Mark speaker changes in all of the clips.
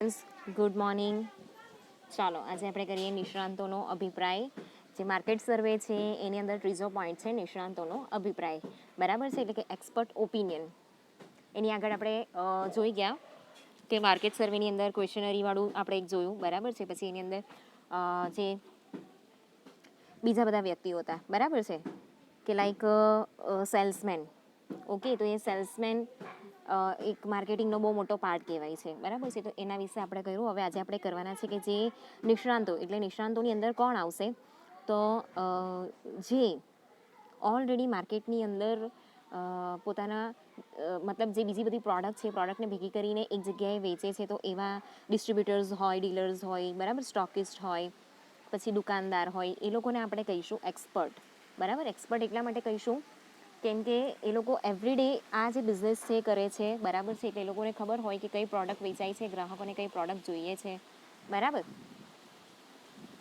Speaker 1: Friends, good morning. ચાલો આજે આપણે કરીએ નિષ્ણાંતોનો અભિપ્રાય. જે માર્કેટ સર્વે છે એની અંદર ત્રીજો પોઈન્ટ છે નિષ્ણાંતોનો અભિપ્રાય. બરાબર છે, એટલે કે એક્સપર્ટ ઓપિનિયન. એની આગળ આપણે જોઈ ગયા કે માર્કેટ સર્વેની અંદર ક્વેશ્ચનરીવાળું આપણે એક જોયું. બરાબર છે, પછી એની અંદર જે બીજા બધા વ્યક્તિઓ હતા. બરાબર છે, કે લાઈક સેલ્સમેન. ઓકે, તો એ સેલ્સમેન એક માર્કેટિંગનો બહુ મોટો પાર્ટ કહેવાય છે. બરાબર છે, તો એના વિશે આપણે કહ્યું. હવે આજે આપણે કરવાના છે કે જે નિષ્ણાંતો, એટલે નિષ્ણાંતોની અંદર કોણ આવશે, તો જે ઓલરેડી માર્કેટની અંદર પોતાના મતલબ જે બીજી બધી પ્રોડક્ટ છે, પ્રોડક્ટને ભેગી કરીને એક જગ્યાએ વેચે છે, તો એવા ડિસ્ટ્રીબ્યુટર્સ હોય, ડીલર્સ હોય, બરાબર, સ્ટોકિસ્ટ હોય, પછી દુકાનદાર હોય, એ લોકોને આપણે કહીશું એક્સપર્ટ. બરાબર, એક્સપર્ટ એટલા માટે કહીશું કેમ કે એ લોકો એવરીડે આ જે બિઝનેસ છે કરે છે. બરાબર છે, એટલે એ લોકોને ખબર હોય કે કઈ પ્રોડક્ટ વેચાય છે, ગ્રાહકોને કઈ પ્રોડક્ટ જોઈએ છે. બરાબર,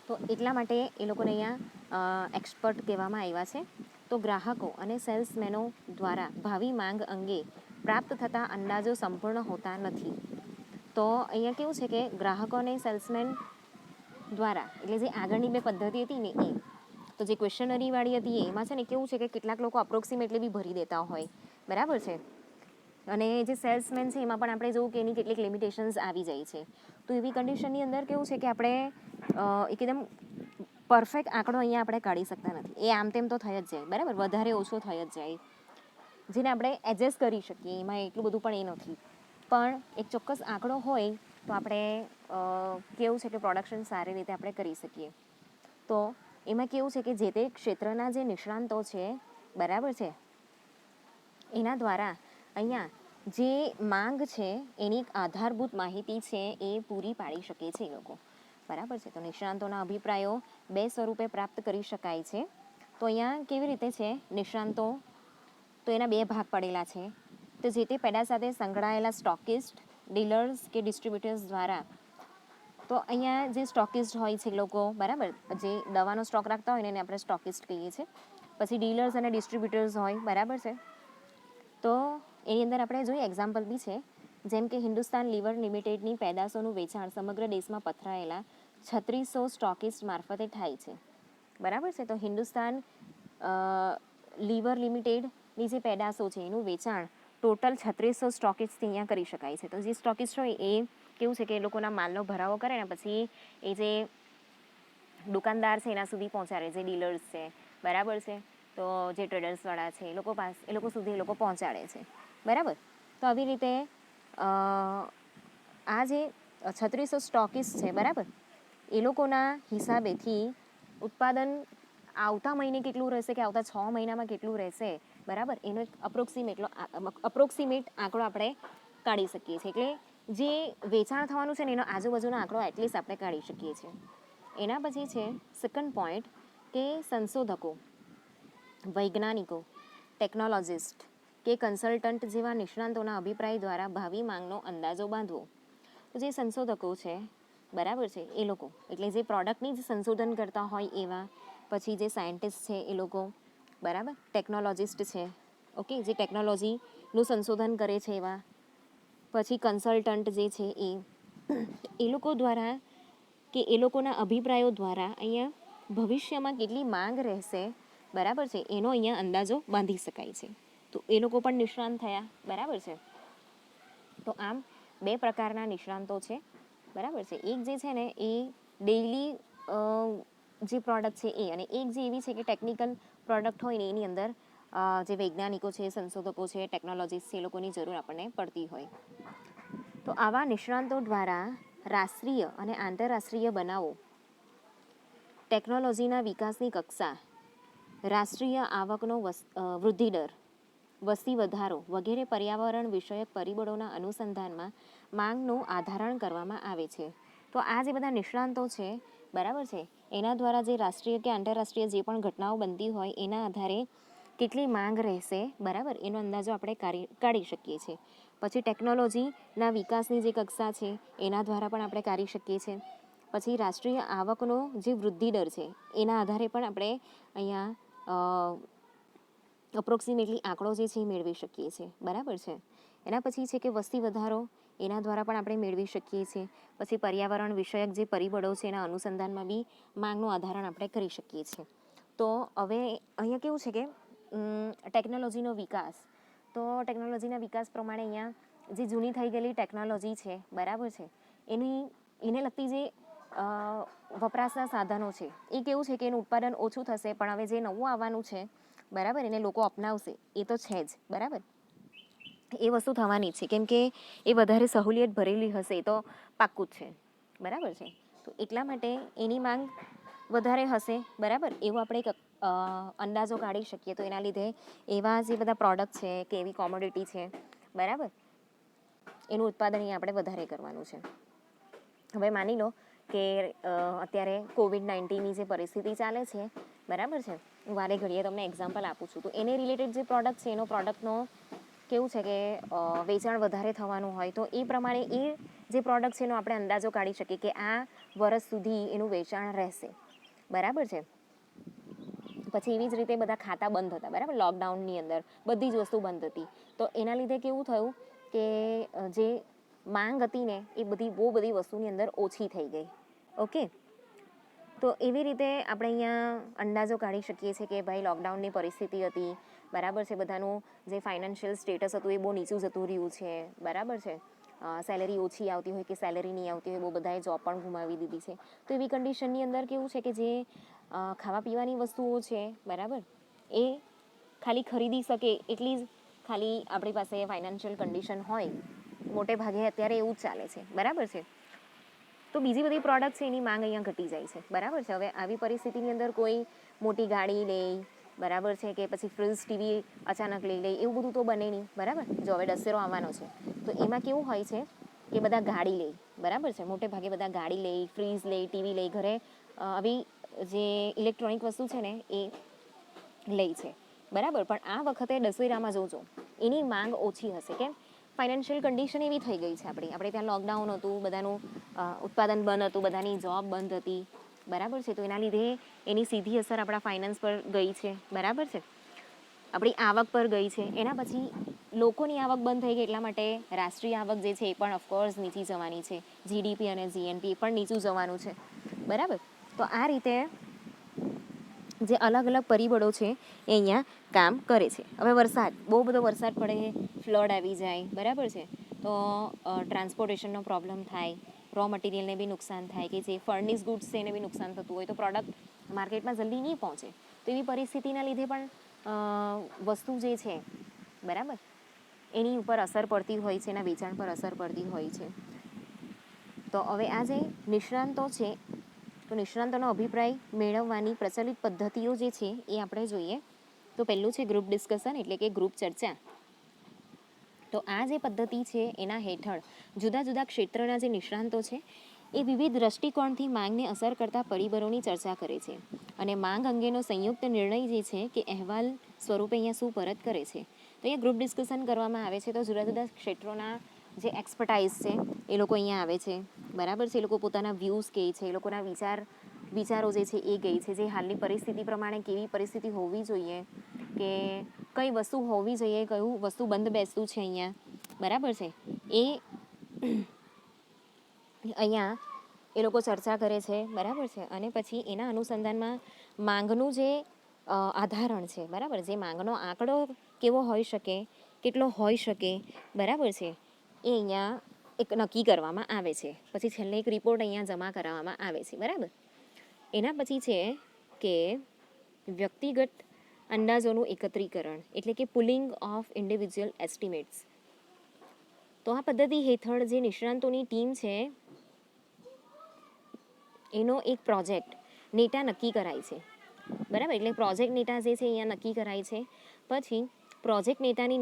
Speaker 1: તો એટલા માટે એ લોકોને અહીંયા એક્સપર્ટ કહેવામાં આવ્યા છે. તો ગ્રાહકો અને સેલ્સમેનો દ્વારા ભાવિ માંગ અંગે પ્રાપ્ત થતા અંદાજો સંપૂર્ણ હોતા નથી. તો અહીંયા કેવું છે કે ગ્રાહકો અને સેલ્સમેન દ્વારા, એટલે જે આગળની બે પદ્ધતિ હતી ને એ, તો જે ક્વેશ્ચનરીવાળી હતી એમાં છે ને કેવું છે કે કેટલાક લોકો અપ્રોક્સિમેટલી બી ભરી દેતા હોય. બરાબર છે, અને જે સેલ્સમેન છે એમાં પણ આપણે જોવું કે એની કેટલીક લિમિટેશન્સ આવી જાય છે. તો એવી કન્ડિશનની અંદર કેવું છે કે આપણે એકદમ પરફેક્ટ આંકડો અહીંયા આપણે કાઢી શકતા નથી. એ આમ તેમ તો થઈ જ જાય. બરાબર, વધારે ઓછો થઈ જ જાય, જેને આપણે એડજસ્ટ કરી શકીએ. એમાં એટલું બધું પણ એ નથી. પણ એક ચોક્કસ આંકડો હોય તો આપણે કેવું છે કે પ્રોડક્શન સારી રીતે આપણે કરી શકીએ. તો એમાં કેવું છે કે જે તે ક્ષેત્રના જે નિષ્ણાંતો છે, બરાબર છે, એના દ્વારા અહીંયા જે માંગ છે એની આધારભૂત માહિતી છે એ પૂરી પાડી શકે છે એ લોકો. બરાબર છે, તો નિષ્ણાંતોના અભિપ્રાયો બે સ્વરૂપે પ્રાપ્ત કરી શકાય છે. તો અહીંયા કેવી રીતે છે નિષ્ણાંતો, તો એના બે ભાગ પડેલા છે. તો જે તે પેડા સાથે સંકળાયેલા સ્ટોકિસ્ટ, ડીલર્સ કે ડિસ્ટ્રીબ્યુટર્સ દ્વારા, તો અહીંયા જે સ્ટોકિસ્ટ હોય છે લોકો, બરાબર, જે દવાનો સ્ટોક રાખતા હોય ને એને આપણે સ્ટોકિસ્ટ કહીએ છીએ. પછી ડીલર્સ અને ડિસ્ટ્રીબ્યુટર્સ હોય. બરાબર છે, તો એની અંદર આપણે જોઈએ એક્ઝામ્પલ બી છે, જેમ કે હિન્દુસ્તાન લીવર લિમિટેડની પેદાશોનું વેચાણ સમગ્ર દેશમાં પથરાયેલા 3600 સ્ટોકિસ્ટ મારફતે થાય છે. બરાબર છે, તો હિન્દુસ્તાન લીવર લિમિટેડની જે પેદાશો છે એનું વેચાણ ટોટલ 3600 સ્ટોકિસ્ટથી અહીંયા કરી શકાય છે. તો જે સ્ટોકિસ્ટ હોય એ કેવું છે કે એ લોકોના માલનો ભરાવો કરે ને પછી એ જે દુકાનદાર છે એના સુધી પહોંચાડે, જે ડીલર્સ છે. બરાબર છે, તો જે ટ્રેડર્સવાળા છે એ લોકો સુધી એ લોકો પહોંચાડે છે. બરાબર, તો આવી રીતે આ જે 3600 સ્ટોકિસ્ટ છે, બરાબર, એ લોકોના હિસાબેથી ઉત્પાદન આવતા મહિને કેટલું રહેશે કે આવતા 6 મહિનામાં કેટલું રહેશે, બરાબર, એનો એક અપ્રોક્સિમેટ આંકડો આપણે કાઢી શકીએ છીએ. એટલે જે વેચાણ થવાનું છે ને એનો આજુબાજુનો આંકડો એટલીસ્ટ આપણે કાઢી શકીએ છીએ. એના પછી છે સેકન્ડ પોઈન્ટ કે સંશોધકો, વૈજ્ઞાનિકો, ટેકનોલોજીસ્ટ કે કન્સલ્ટન્ટ જેવા નિષ્ણાંતોના અભિપ્રાય દ્વારા ભાવિ માંગનો અંદાજો બાંધવો. તો જે સંશોધકો છે, બરાબર છે, એ લોકો, એટલે જે પ્રોડક્ટની જ સંશોધન કરતા હોય એવા, પછી જે સાયન્ટિસ્ટ છે એ લોકો, બરાબર, ટેકનોલોજીસ્ટ છે, ઓકે, જે ટેકનોલોજીનું સંશોધન કરે છે એવા, પછી કન્સલ્ટન્ટ જે છે એ લોકો દ્વારા કે એ લોકોના અભિપ્રાયો દ્વારા અહીંયા ભવિષ્યમાં કેટલી માંગ રહેશે, બરાબર છે, એનો અહીંયા અંદાજો બાંધી શકાય છે. તો એ લોકો પણ નિષ્ણાંત થયા. બરાબર છે, તો આમ બે પ્રકારના નિષ્ણાંતો છે. બરાબર છે, એક જે છે ને એ ડેઇલી જે પ્રોડક્ટ છે એ, અને એક જે એવી છે કે ટેકનિકલ પ્રોડક્ટ હોય ને એની અંદર જે વૈજ્ઞાનિકો છે, સંશોધકો છે, ટેકનોલોજીસ્ટ છે, એ લોકોની જરૂર આપણને પડતી હોય. તો આવા નિષ્ણાંતો દ્વારા રાષ્ટ્રીય અને આંતરરાષ્ટ્રીય બનાવો, ટેકનોલોજીના વિકાસની કક્ષા, રાષ્ટ્રીય આવકનો વૃદ્ધિ દર, વસ્તી વધારો વગેરે પર્યાવરણ વિષયક પરિબળોના અનુસંધાનમાં માંગનું આધારણ કરવામાં આવે છે. તો આ જે બધા નિષ્ણાંતો છે, બરાબર છે, એના દ્વારા જે રાષ્ટ્રીય કે આંતરરાષ્ટ્રીય જે પણ ઘટનાઓ બનતી હોય એના આધારે કેટલી માંગ રહેશે, બરાબર, એનો અંદાજો આપણે કાઢી શકીએ છીએ. પછી ટેકનોલોજીના વિકાસની જે કક્ષા છે એના દ્વારા પણ આપણે કાઢી શકીએ છીએ. પછી રાષ્ટ્રીય આવકનો જે વૃદ્ધિ દર છે એના આધારે પણ આપણે અહીંયા અપ્રોક્સિમેટલી આંકડો જે છે એ મેળવી શકીએ છીએ. બરાબર છે, એના પછી છે કે વસ્તી વધારો એના દ્વારા પણ આપણે મેળવી શકીએ છીએ. પછી પર્યાવરણ વિષયક જે પરિબળો છે એના અનુસંધાનમાં બી માંગનું આધારણ આપણે કરી શકીએ છીએ. તો હવે અહીંયા કેવું છે કે ટેકનોલોજીનો વિકાસ, તો ટેકનોલોજીના વિકાસ પ્રમાણે અહીંયા જે જૂની થઈ ગયેલી ટેકનોલોજી છે, બરાબર છે, એને લગતી જે વપરાશના સાધનો છે એ કેવું છે કે એનું ઉત્પાદન ઓછું થશે, પણ હવે જે નવું આવવાનું છે, બરાબર, એને લોકો અપનાવશે, એ તો છે જ, બરાબર, એ વસ્તુ થવાની છે, કેમ કે એ વધારે સહુલિયત ભરેલી હશે, એ તો પાક્કું જ છે, બરાબર છે. તો એટલા માટે એની માંગ વધારે હશે, બરાબર, એવું આપણે એક અંદાજો કાઢી શકીએ. તો એના લીધે એવા જે બધા પ્રોડક્ટ છે કે એવી કોમોડિટી છે, બરાબર, એનું ઉત્પાદન અહીંયા આપણે વધારે કરવાનું છે. હવે માની લો કે અત્યારે COVID-19ની જે પરિસ્થિતિ ચાલે છે, બરાબર છે, હું વારે ઘડીએ તમને એક્ઝામ્પલ આપું છું. તો એને રિલેટેડ જે પ્રોડક્ટ છે એનો પ્રોડક્ટનો કેવું છે કે વેચાણ વધારે થવાનું હોય, તો એ પ્રમાણે એ જે પ્રોડક્ટ છે એનો આપણે અંદાજો કાઢી શકીએ કે આ વર્ષ સુધી એનું વેચાણ રહેશે, બરાબર છે. પછી એવી જ રીતે બધા ખાતા બંધ હતા, બરાબર, લોકડાઉનની અંદર બધી જ વસ્તુ બંધ હતી. તો એના લીધે કેવું થયું કે જે માંગ હતી ને એ બહુ બધી વસ્તુની અંદર ઓછી થઈ ગઈ. ઓકે, તો એવી રીતે આપણે અહીંયા અંદાજો કાઢી શકીએ છીએ કે ભાઈ લોકડાઉનની પરિસ્થિતિ હતી, બરાબર છે, બધાનું જે ફાઇનાન્શિયલ સ્ટેટસ હતું એ બહુ નીચું જતું રહ્યું છે, બરાબર છે, સેલેરી ઓછી આવતી હોય કે સેલેરી નહીં આવતી હોય, બહુ બધાએ જોબ પણ ગુમાવી દીધી છે. તો એવી કન્ડિશનની અંદર કેવું છે કે જે ખાવા પીવાની વસ્તુઓ છે, બરાબર, એ ખાલી ખરીદી શકે એટલી જ ખાલી આપણી પાસે ફાઇનાન્શિયલ કન્ડિશન હોય, મોટે ભાગે અત્યારે એવું જ ચાલે છે, બરાબર છે. તો બીજી બધી પ્રોડક્ટ છે એની માંગ અહીંયા ઘટી જાય છે, બરાબર છે. હવે આવી પરિસ્થિતિની અંદર કોઈ મોટી ગાડી લે, બરાબર છે, કે પછી ફ્રીજ ટીવી અચાનક લઈ લે, એવું બધું તો બને નહીં, બરાબર. જો હવે દશેરો આવવાનો છે તો એમાં કેવું હોય છે કે બધા ગાડી લે, બરાબર છે, મોટે ભાગે બધા ગાડી લે, ફ્રીજ લે, ટીવી લે, ઘરે આવી જે ઇલેક્ટ્રોનિક વસ્તુ છે ને એ લે છે, બરાબર. પણ આ વખતે દશેરામાં જોજો એની માંગ ઓછી હશે, કેમ? ફાઇનાન્શિયલ કન્ડિશન એવી થઈ ગઈ છે આપણે ત્યાં લોકડાઉન હતું, બધાનું ઉત્પાદન બંધ હતું, બધાની જોબ બંધ હતી, બરાબર છે. તો એના લીધે એની સીધી અસર આપણા ફાઇનાન્સ પર ગઈ છે, બરાબર છે, આપણી આવક પર ગઈ છે. એના પછી લોકોની આવક બંધ થઈ ગઈ એટલા માટે રાષ્ટ્રીય આવક જે છે એ પણ ઓફકોર્સ નીચી જવાની છે, GDP અને GNP પણ નીચું જવાનું છે, બરાબર. તો આ રીતે જે અલગ અલગ પરિબળો છે એ અહીંયા કામ કરે છે. હવે વરસાદ, બહુ બધો વરસાદ પડે, ફ્લડ આવી જાય, બરાબર છે, તો ટ્રાન્સપોર્ટેશનનો પ્રોબ્લેમ થાય, રો મટીરિયલને બી નુકસાન થાય, કે જે ફર્નિશ ગુડ્સ છે એને બી નુકસાન થતું હોય, તો પ્રોડક્ટ માર્કેટમાં જલ્દી નહીં પહોંચે. તો એવી પરિસ્થિતિના લીધે પણ વસ્તુ જે છે, બરાબર, એની ઉપર અસર પડતી હોય છે, એના વેચાણ પર અસર પડતી હોય છે. તો હવે આ જે નિષ્ણાંતો છે, તો નિષ્ણાંતોનો અભિપ્રાય મેળવવાની પ્રચલિત પદ્ધતિઓ જે છે એ આપણે જોઈએ. તો પહેલું છે ગ્રુપ ડિસ્કશન, એટલે કે ગ્રુપ ચર્ચા. તો આ જે પદ્ધતિ છે એના હેઠળ જુદા જુદા ક્ષેત્રના જે નિષ્ણાંતો છે એ વિવિધ દ્રષ્ટિકોણથી માંગને અસર કરતા પરિબળોની ચર્ચા કરે છે અને માંગ અંગેનો સંયુક્ત નિર્ણય જે છે કે અહેવાલ સ્વરૂપે અહીંયા સુપરત કરે છે. તો અહીંયા ગ્રુપ ડિસ્કશન કરવામાં આવે છે. તો જુદા જુદા ક્ષેત્રોના જે એક્સપર્ટાઇઝ છે એ લોકો અહીંયા આવે છે, બરાબર છે. એ લોકો પોતાના વ્યૂઝ કહે છે, એ લોકોના વિચારો જે છે એ કહે છે, જે હાલની પરિસ્થિતિ પ્રમાણે કેવી પરિસ્થિતિ હોવી જોઈએ, કે કઈ વસ્તુ હોવી જોઈએ, કયું વસ્તુ બંધ બેસતું છે અહીંયા, બરાબર છે, એ અહીંયા એ લોકો ચર્ચા કરે છે, બરાબર છે. અને પછી એના અનુસંધાનમાં માંગનું જે આધારણ છે, બરાબર, જે માંગનો આંકડો કેવો હોઈ શકે, કેટલો હોઈ શકે, બરાબર છે, એ અહીંયા એક નક્કી કરવામાં આવે છે. પછી છેલ્લે એક રિપોર્ટ અહીંયા જમા કરાવવામાં આવે છે, બરાબર. એના પછી છે કે વ્યક્તિગત અંદાજોનું એકત્રીકરણ, એટલે કે પુલિંગ ઓફ ઇન્ડિવિજ્યુઅલ એસ્ટિમેટ્સ. તો આ પદ્ધતિ હેઠળ જે નિષ્ણાંતોની ટીમ છે એનો એક પ્રોજેક્ટ નેટા નક્કી કરાય છે, બરાબર. એટલે પ્રોજેક્ટ નેટા જે છે અહીંયા નક્કી કરાય છે. પછી પ્રોજેક્ટ નેતાની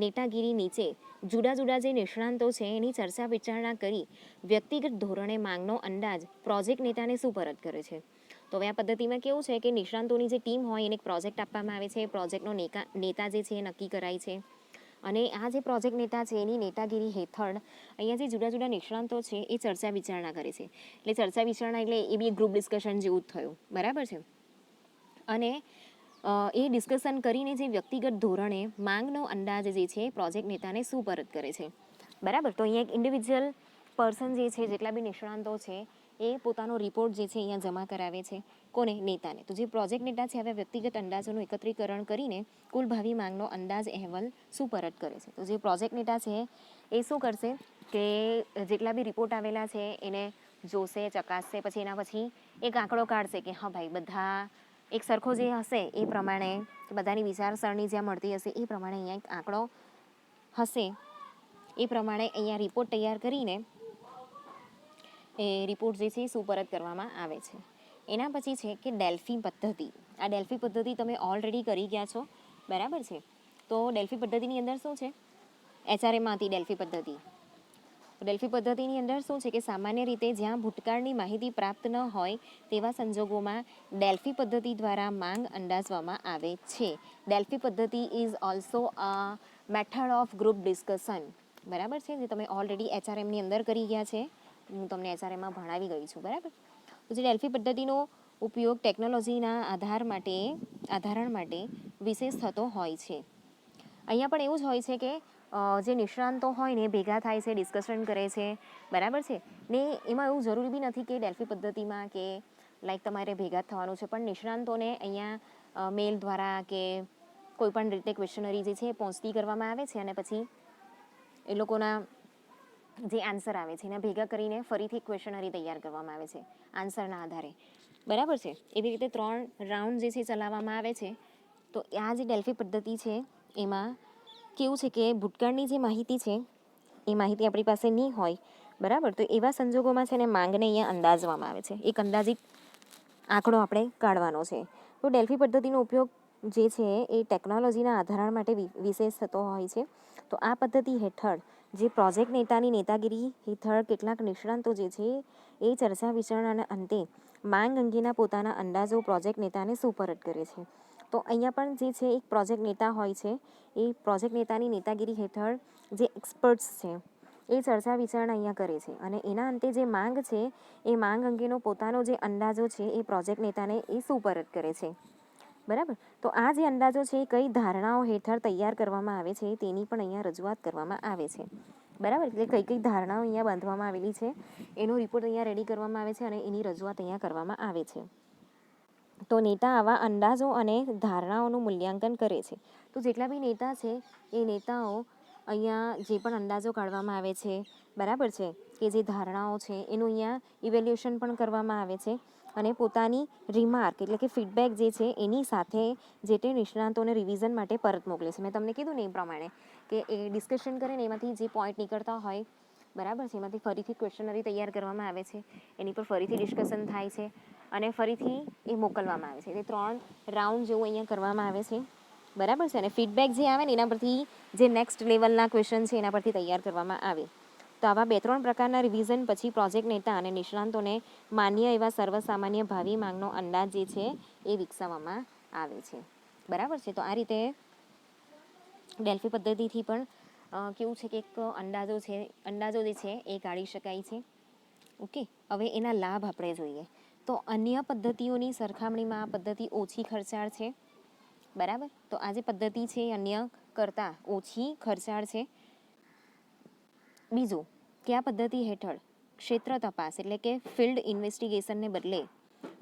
Speaker 1: નેતાગીરી નીચે જુદા જુદા જે નિષ્ણાંતો છે એની ચર્ચા વિચારણા કરી વ્યક્તિગત ધોરણે માંગનો અંદાજ પ્રોજેક્ટ નેતાને સુપરત કરે છે. તો હવે આ પદ્ધતિમાં કેવું છે કે નિષ્ણાંતોની જે ટીમ હોય એને એક પ્રોજેક્ટ આપવામાં આવે છે, પ્રોજેક્ટનો નેતા જે છે એ નક્કી કરાય છે, અને આ જે પ્રોજેક્ટ નેતા છે એની નેતાગીરી હેઠળ અહીંયા જે જુદા જુદા નિષ્ણાંતો છે એ ચર્ચા વિચારણા કરે છે. એટલે ચર્ચા વિચારણા એટલે એ બી એક ગ્રુપ ડિસ્કશન જેવું જ થયું, બરાબર છે. અને એ ડિસ્કશન કરીને જે વ્યક્તિગત ધોરણે માંગનો અંદાજ જે છે પ્રોજેક્ટ નેતાને સુપરત કરે છે. બરાબર. તો અહીંયા એક ઇન્ડિવિજ્યુઅલ પર્સન જે છે, જેટલા બી નિષ્ણાંતો છે, એ પોતાનો રિપોર્ટ જે છે અહીંયા જમા કરાવે છે. કોને? નેતાને. તો જે પ્રોજેક્ટ નેતા છે હવે વ્યક્તિગત અંદાજોનું એકત્રીકરણ કરીને કુલ ભાવિ માંગનો અંદાજ અહેવાલ સુપરત કરે છે. તો જે પ્રોજેક્ટ નેતા છે એ શું કરશે કે જેટલા બી રિપોર્ટ આવેલા છે એને જોશે, ચકાસશે, પછી એના પછી એક આંકડો કાઢશે કે હા ભાઈ બધા એક સરખો જે હશે એ પ્રમાણે બધાની વિચારસરણી જ્યાં મળતી હશે એ પ્રમાણે અહીંયા એક આંકડો હશે એ પ્રમાણે અહીંયા રિપોર્ટ તૈયાર કરીને એ રિપોર્ટ જે છે એ સુપરત કરવામાં આવે છે. એના પછી છે કે ડેલ્ફી પદ્ધતિ. આ ડેલ્ફી પદ્ધતિ તમે ઓલરેડી કરી ગયા છો, બરાબર છે. તો ડેલ્ફી પદ્ધતિની અંદર શું છે? HRMમાં હતી ડેલ્ફી પદ્ધતિ. ડેલ્ફી પદ્ધતિની અંદર શું છે કે સામાન્ય રીતે જ્યાં ભૂતકાળની માહિતી પ્રાપ્ત ન હોય તેવા સંજોગોમાં ડેલ્ફી પદ્ધતિ દ્વારા માંગ અંદાજવામાં આવે છે. ડેલ્ફી પદ્ધતિ is also a method of group discussion. બરાબર છે, જે તમે ઓલરેડી HRMની અંદર કરી ગયા છે. હું તમને HRMમાં ભણાવી ગઈ છું, બરાબર. તો જે ડેલ્ફી પદ્ધતિનો ઉપયોગ ટેકનોલોજીના આધારણ માટે વિશેષ થતો હોય છે. અહીંયા પણ એવું જ હોય છે કે જે નિષ્ણાંતો હોય ને ભેગા થાય છે, ડિસ્કશન કરે છે, બરાબર છે. ને એમાં એવું જરૂરી બી નથી કે ડેલ્ફી પદ્ધતિમાં કે લાઈક તમારે ભેગા જ થવાનું છે, પણ નિષ્ણાંતોને અહીંયા મેલ દ્વારા કે કોઈ પણ રીતે ક્વેશ્ચનરી જે છે એ પહોંચતી કરવામાં આવે છે અને પછી એ લોકોના જે આન્સર આવે છે એના ભેગા કરીને ફરીથી ક્વેશ્ચનરી તૈયાર કરવામાં આવે છે આન્સરના આધારે, બરાબર છે. એવી રીતે 3 રાઉન્ડ જે છે ચલાવવામાં આવે છે. તો આ જે ડેલ્ફી પદ્ધતિ છે એમાં કેવું છે કે ભૂતકાળની જે માહિતી છે એ માહિતી આપણી પાસે નહીં હોય, બરાબર. તો એવા સંજોગોમાં છે ને માંગને અહીંયા અંદાજવામાં આવે છે. એક અંદાજિત આંકડો આપણે કાઢવાનો છે. તો ડેલ્ફી પદ્ધતિનો ઉપયોગ જે છે એ ટેકનોલોજીના આધારણ માટે વિશેષ થતો હોય છે. તો આ પદ્ધતિ હેઠળ જે પ્રોજેક્ટ નેતાની નેતાગીરી હેઠળ કેટલાક નિષ્ણાંતો જે છે એ ચર્ચા વિચારણાના અંતે માંગ અંગેના પોતાના અંદાજો પ્રોજેક્ટ નેતાને સુપરત કરે છે. તો અહીંયા પણ જે છે એક પ્રોજેક્ટ નેતા હોય છે, એ પ્રોજેક્ટ નેતાની નેતાગીરી હેઠળ જે એક્સપર્ટ્સ છે એ ચર્ચા વિચારણા અહીંયા કરે છે અને એના અંતે જે માંગ છે એ માંગ અંગેનો પોતાનો જે અંદાજો છે એ પ્રોજેક્ટ નેતાને એ સુપરત કરે છે, બરાબર. તો આ જે અંદાજો છે એ કઈ ધારણાઓ હેઠળ તૈયાર કરવામાં આવે છે તેની પણ અહીંયા રજૂઆત કરવામાં આવે છે, બરાબર. એટલે કઈ કઈ ધારણાઓ અહીંયા બાંધવામાં આવેલી છે એનો રિપોર્ટ અહીંયા રેડી કરવામાં આવે છે અને એની રજૂઆત અહીંયા કરવામાં આવે છે. તો નેતા આવા અંદાજો અને ધારણાઓનું મૂલ્યાંકન કરે છે. તો જેટલા બી નેતા છે એ નેતાઓ અહીંયા જે પણ અંદાજો કાઢવામાં આવે છે, બરાબર છે, કે જે ધારણાઓ છે એનું અહીંયા ઇવેલ્યુએશન પણ કરવામાં આવે છે અને પોતાની રિમાર્ક એટલે કે ફીડબેક જે છે એની સાથે જે તે નિષ્ણાંતોને રિવિઝન માટે પરત મોકલે છે. મેં તમને કીધું ને એ પ્રમાણે કે એ ડિસ્કશન કરે ને એમાંથી જે પોઈન્ટ નીકળતા હોય, બરાબર છે, એમાંથી ફરીથી ક્વેશ્ચનરી તૈયાર કરવામાં આવે છે, એની પર ફરીથી ડિસ્કશન થાય છે અને ફરીથી એ મોકલવામાં આવે છે. એટલે 3 રાઉન્ડ જેવું અહીંયા કરવામાં આવે છે, બરાબર છે. અને ફીડબેક જે આવે ને એના પરથી જે નેક્સ્ટ લેવલના ક્વેશ્ચન છે એના પરથી તૈયાર કરવામાં આવે. તો આવા 2-3 પ્રકારના રિવિઝન પછી પ્રોજેક્ટ નેતા અને નિષ્ણાંતોને માન્ય એવા સર્વસામાન્ય ભાવિ માંગનો અંદાજ જે છે એ વિકસાવવામાં આવે છે, બરાબર છે. તો આ રીતે ડેલ્ફી પદ્ધતિથી પણ કેવું છે કે એક અંદાજો જે છે એ કાઢી શકાય છે. ઓકે, હવે એના લાભ આપણે જોઈએ. તો અન્ય પદ્ધતિઓની સરખામણીમાં આ પદ્ધતિ ઓછી ખર્ચાળ છે, બરાબર. તો આ જે પદ્ધતિ છે અન્ય કરતાં ઓછી ખર્ચાળ છે. બીજું કે આ પદ્ધતિ હેઠળ ક્ષેત્ર તપાસ એટલે કે ફિલ્ડ ઇન્વેસ્ટિગેશનને બદલે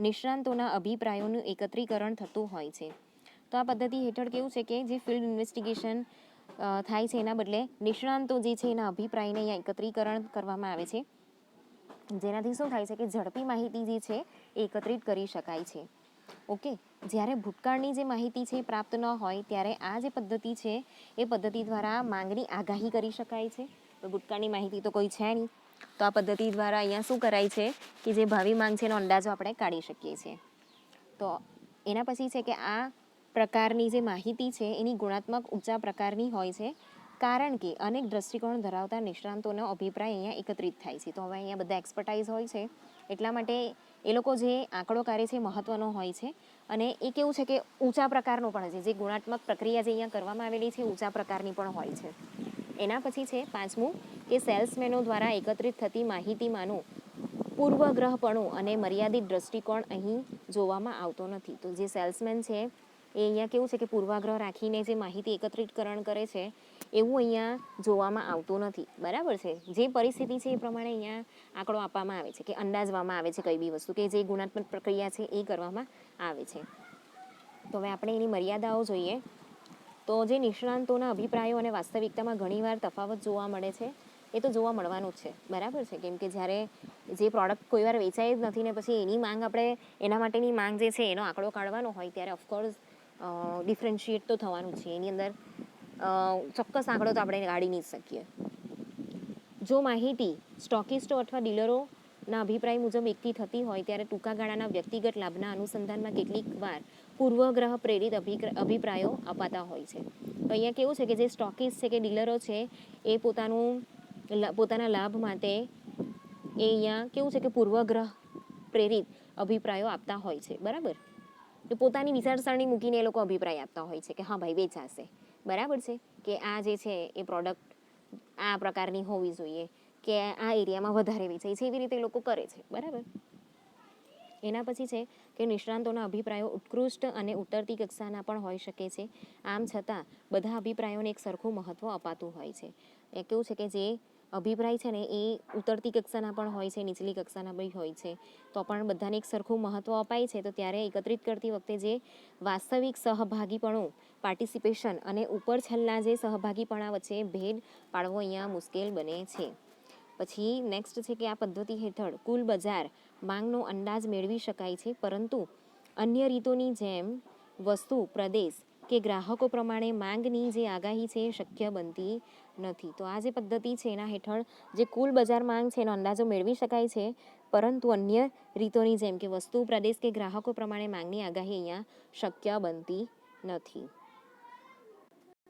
Speaker 1: નિષ્ણાંતોના અભિપ્રાયોનું એકત્રીકરણ થતું હોય છે. તો આ પદ્ધતિ હેઠળ કેવું છે કે જે ફિલ્ડ ઇન્વેસ્ટિગેશન થાય છે એના બદલે નિષ્ણાંતો જે છે એના અભિપ્રાયને અહીંયા એકત્રીકરણ કરવામાં આવે છે, જેનાથી શું થાય છે કે ઝડપી માહિતી જે છે એ એકત્રિત કરી શકાય છે. ઓકે, જ્યારે ભૂતકાળની જે માહિતી છે પ્રાપ્ત ન હોય ત્યારે આ જે પદ્ધતિ છે એ પદ્ધતિ દ્વારા માંગની આગાહી કરી શકાય છે. તો ભૂતકાળની માહિતી તો કોઈ છે નહીં, તો આ પદ્ધતિ દ્વારા અહીંયા શું કરાય છે કે જે ભાવિ માંગ છે એનો અંદાજો આપણે કાઢી શકીએ છીએ. તો એના પછી છે કે આ પ્રકારની જે માહિતી છે એની ગુણાત્મક ઊંચા પ્રકારની હોય છે, કારણ કે અનેક દ્રષ્ટિકોણ ધરાવતા નિષ્ણાંતોનો અભિપ્રાય અહીંયા એકત્રિત થાય છે. તો હવે અહીંયા બધા એક્સપર્ટાઇઝ હોય છે એટલા માટે એ લોકો જે આંકડો કાઢે છે મહત્વનો હોય છે અને એ કેવું છે કે ઊંચા પ્રકારનો પણ છે. જે ગુણાત્મક પ્રક્રિયા જે અહીંયા કરવામાં આવેલી છે ઊંચા પ્રકારની પણ હોય છે. એના પછી છે 5મું કે સેલ્સમેનો દ્વારા એકત્રિત થતી માહિતીમાંનું પૂર્વગ્રહપણું અને મર્યાદિત દ્રષ્ટિકોણ અહીં જોવામાં આવતો નથી. તો જે સેલ્સમેન છે એ અહીંયા કેવું છે કે પૂર્વાગ્રહ રાખીને જે માહિતી એકત્રિતકરણ કરે છે એવું અહીંયા જોવામાં આવતું નથી. બરાબર છે, જે પરિસ્થિતિ છે એ પ્રમાણે અહીંયા આંકડો આપવામાં આવે છે કે અંદાજવામાં આવે છે કઈ બી વસ્તુ કે જે ગુણાત્મક પ્રક્રિયા છે એ કરવામાં આવે છે. તો હવે આપણે એની મર્યાદાઓ જોઈએ. તો જે નિષ્ણાંતોના અભિપ્રાયો અને વાસ્તવિકતામાં ઘણીવાર તફાવત જોવા મળે છે, એ તો જોવા મળવાનું જ છે. બરાબર છે, કેમ કે જ્યારે જે પ્રોડક્ટ કોઈ વાર વેચાય જ નથી ને પછી એની માંગ આપણે એના માટેની માંગ જે છે એનો આંકડો કાઢવાનો હોય ત્યારે ઓફકોર્સ ડિફરન્શિએટ તો થવાનું છે. એની અંદર ચોક્કસ આંકડો તો આપણે કાઢી નહીં શકીએ. જો માહિતી સ્ટોકિસ્ટો અથવા ડીલરોના અભિપ્રાય મુજબ એકઠી થતી હોય ત્યારે ટૂંકા ગાળાના વ્યક્તિગત લાભના અનુસંધાનમાં કેટલીક વાર પૂર્વગ્રહ પ્રેરિત અભિપ્રાયો અપાતા હોય છે. તો અહીંયા કેવું છે કે જે સ્ટોકિસ્ટ છે કે ડીલરો છે એ પોતાના લાભ માટે એ અહીંયા કેવું છે કે પૂર્વગ્રહ પ્રેરિત અભિપ્રાયો આપતા હોય છે. બરાબર, તો પોતાની વિચારસરણી મૂકીને એ લોકો અભિપ્રાય આપતા હોય છે કે હા ભાઈ વેચાશે. બરાબર છે, કે આ જે છે એ પ્રોડક્ટ આ પ્રકારની હોવી જોઈએ, કે આ એરિયામાં વધારે વેચાય છે, એવી રીતે એ લોકો કરે છે. બરાબર, એના પછી છે કે નિષ્ણાંતોના અભિપ્રાયો ઉત્કૃષ્ટ અને ઉતરતી કક્ષાના પણ હોઈ શકે છે. આમ છતાં બધા અભિપ્રાયોને એક સરખું મહત્વ અપાતું હોય છે. એ કેવું છે કે જે અભિપ્રાય છે ને એ ઉતરતી કક્ષાના પણ હોય છે, નીચલી કક્ષાના બી હોય છે, તો પણ બધાને એક સરખું મહત્વ અપાય છે. તો ત્યારે એકત્રિત કરતી વખતે જે વાસ્તવિક સહભાગીપણું પાર્ટિસિપેશન અને ઉપર છેલ્લા જે સહભાગીપણા વચ્ચે ભેદ પાડવો અહીંયા મુશ્કેલ બને છે. પછી નેક્સ્ટ છે કે આ પદ્ધતિ હેઠળ કુલ બજાર માંગનો અંદાજ મેળવી શકાય છે, પરંતુ અન્ય રીતોની જેમ વસ્તુ પ્રદેશ કે ગ્રાહકો પ્રમાણે માંગની જે આગાહી છે એ શક્ય બનતી નથી. તો આ જે પદ્ધતિ છે એના હેઠળ જે કુલ બજાર માંગ છે એનો અંદાજો મેળવી શકાય છે, પરંતુ અન્ય રીતોની જેમ કે વસ્તુ પ્રદેશ કે ગ્રાહકો પ્રમાણે માંગની આગાહી અહીંયા શક્ય બનતી નથી.